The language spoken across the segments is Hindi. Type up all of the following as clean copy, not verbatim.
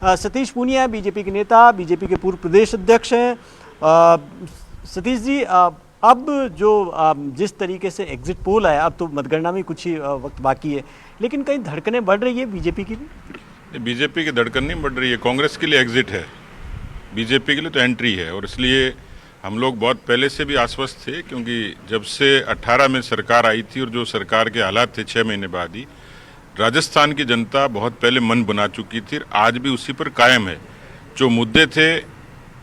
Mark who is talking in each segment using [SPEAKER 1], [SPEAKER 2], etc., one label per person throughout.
[SPEAKER 1] सतीश पूनिया बीजेपी के नेता, बीजेपी के पूर्व प्रदेश अध्यक्ष हैं। सतीश जी, अब जो जिस तरीके से एग्जिट पोल आया, अब तो मतगणना में कुछ ही वक्त बाकी है, लेकिन कहीं धड़कनें बढ़ रही है बीजेपी की भी?
[SPEAKER 2] बीजेपी की धड़कन नहीं बढ़ रही है। कांग्रेस के लिए एग्जिट है, बीजेपी के लिए तो एंट्री है। और इसलिए हम लोग बहुत पहले से भी आश्वस्त थे, क्योंकि जब से 18 में सरकार आई थी और जो सरकार के हालात थे 6 महीने बाद ही, राजस्थान की जनता बहुत पहले मन बना चुकी थी, आज भी उसी पर कायम है। जो मुद्दे थे,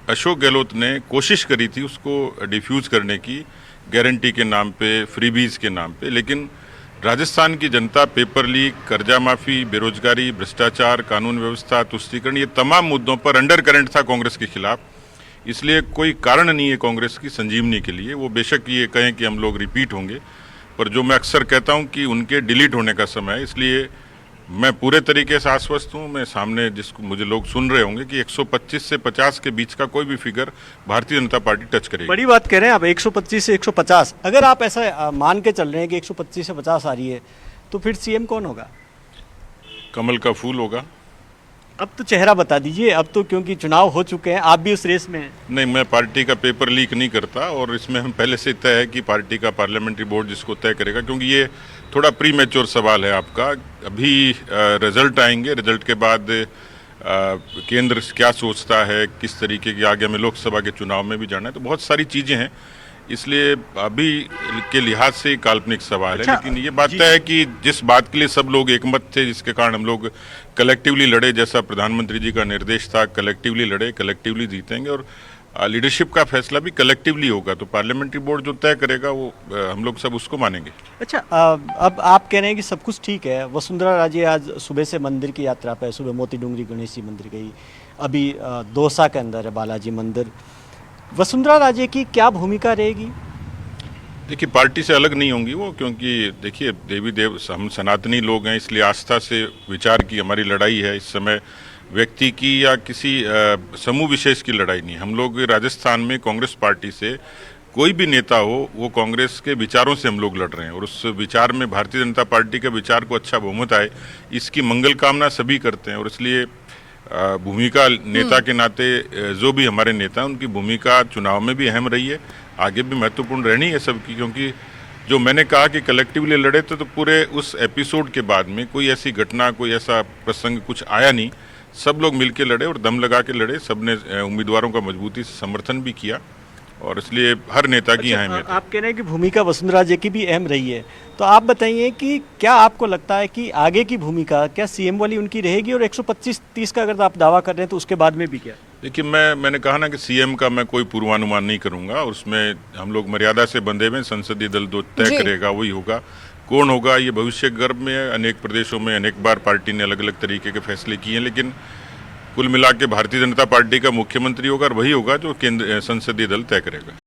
[SPEAKER 2] अशोक गहलोत ने कोशिश करी थी उसको डिफ्यूज करने की, गारंटी के नाम पे, फ्रीबीज के नाम पे, लेकिन राजस्थान की जनता पेपर लीक, कर्जा माफी, बेरोजगारी, भ्रष्टाचार, कानून व्यवस्था, तुष्टीकरण, ये तमाम मुद्दों पर अंडर करंट था कांग्रेस के खिलाफ। इसलिए कोई कारण नहीं है कांग्रेस की संजीवनी के लिए। वो बेशक ये कहें कि हम लोग रिपीट होंगे, पर जो मैं अक्सर कहता हूं कि उनके डिलीट होने का समय है। इसलिए मैं पूरे तरीके से आश्वस्त हूं। मैं सामने जिसको मुझे लोग सुन रहे होंगे कि 125 से 50 के बीच का कोई भी figure Bharatiya Janata party touch करेगी।
[SPEAKER 1] बड़ी बात कह रहे हैं आप, 125 से 150। अगर आप ऐसा मान के चल रहे हैं कि 125 से 50 आ रही है, तो फिर सीएम कौन होगा?
[SPEAKER 2] कमल का फूल होगा।
[SPEAKER 1] अब तो चेहरा बता दीजिए, अब तो क्योंकि चुनाव हो चुके हैं, आप भी उस रेस में हैं।
[SPEAKER 2] नहीं, मैं पार्टी का पेपर लीक नहीं करता, और इसमें हम पहले से तय है कि पार्टी का पार्लियामेंट्री बोर्ड जिसको तय करेगा, क्योंकि ये थोड़ा प्री मैच्योर सवाल है आपका। अभी रिजल्ट आएंगे, रिजल्ट के बाद केंद्र क्या सोचता है, किस तरीके की आगे में लोकसभा के चुनाव में भी जाना है, तो बहुत सारी चीज़ें हैं। इसलिए अभी के लिहाज से काल्पनिक सवाल है। लेकिन ये बात तय है कि जिस बात के लिए सब लोग एकमत थे, जिसके कारण हम लोग कलेक्टिवली लड़े, जैसा प्रधानमंत्री जी का निर्देश था, कलेक्टिवली लड़े, कलेक्टिवली जीतेंगे, और लीडरशिप का फैसला भी कलेक्टिवली होगा। तो पार्लियामेंट्री बोर्ड जो तय करेगा वो हम लोग सब उसको मानेंगे।
[SPEAKER 1] अच्छा, अब आप कह रहे हैं कि सब कुछ ठीक है। वसुंधरा राजे आज सुबह से मंदिर की यात्रा पे, सुबह मोती डूंगरी गणेश जी मंदिर गई, अभी दौसा के अंदर है बालाजी मंदिर। वसुंधरा राजे की क्या भूमिका रहेगी?
[SPEAKER 2] देखिए, पार्टी से अलग नहीं होंगी वो, क्योंकि देखिए देवी देव हम सनातनी लोग हैं, इसलिए आस्था से विचार की हमारी लड़ाई है। इस समय व्यक्ति की या किसी समूह विशेष की लड़ाई नहीं। हम लोग राजस्थान में कांग्रेस पार्टी से कोई भी नेता हो, वो कांग्रेस के विचारों से हम लोग लड़ रहे हैं, और उस विचार में भारतीय जनता पार्टी के विचार को अच्छा बहुमत आए, इसकी मंगल कामना सभी करते हैं। और इसलिए भूमिका नेता के नाते जो भी हमारे नेता हैं, उनकी भूमिका चुनाव में भी अहम रही है, आगे भी महत्वपूर्ण रहनी है सबकी। क्योंकि जो मैंने कहा कि कलेक्टिवली लड़े थे, तो पूरे उस एपिसोड के बाद में कोई ऐसी घटना, कोई ऐसा प्रसंग कुछ आया नहीं। सब लोग मिलकर लड़े और दम लगा के लड़े। सबने उम्मीदवारों का मजबूती से समर्थन भी किया, और इसलिए हर नेता की अहमियत है।
[SPEAKER 1] आप कह रहे हैं कि भूमिका वसुंधरा राजे की भी अहम रही है, तो आप बताइए कि क्या आपको लगता है कि आगे की भूमिका क्या सीएम वाली उनकी रहेगी? और 125-30 का अगर आप दावा कर रहे हैं, तो उसके बाद में भी क्या?
[SPEAKER 2] देखिए, मैंने कहा ना कि सीएम का मैं कोई पूर्वानुमान नहीं करूंगा। उसमें हम लोग मर्यादा से बंधे हुए, संसदीय दल जो तय करेगा वही होगा। कौन होगा ये भविष्य गर्भ में है। अनेक प्रदेशों में अनेक बार पार्टी ने अलग अलग तरीके के फैसले किए हैं, लेकिन कुल मिला के भारतीय जनता पार्टी का मुख्यमंत्री होगा, और वही होगा जो केंद्र संसदीय दल तय करेगा।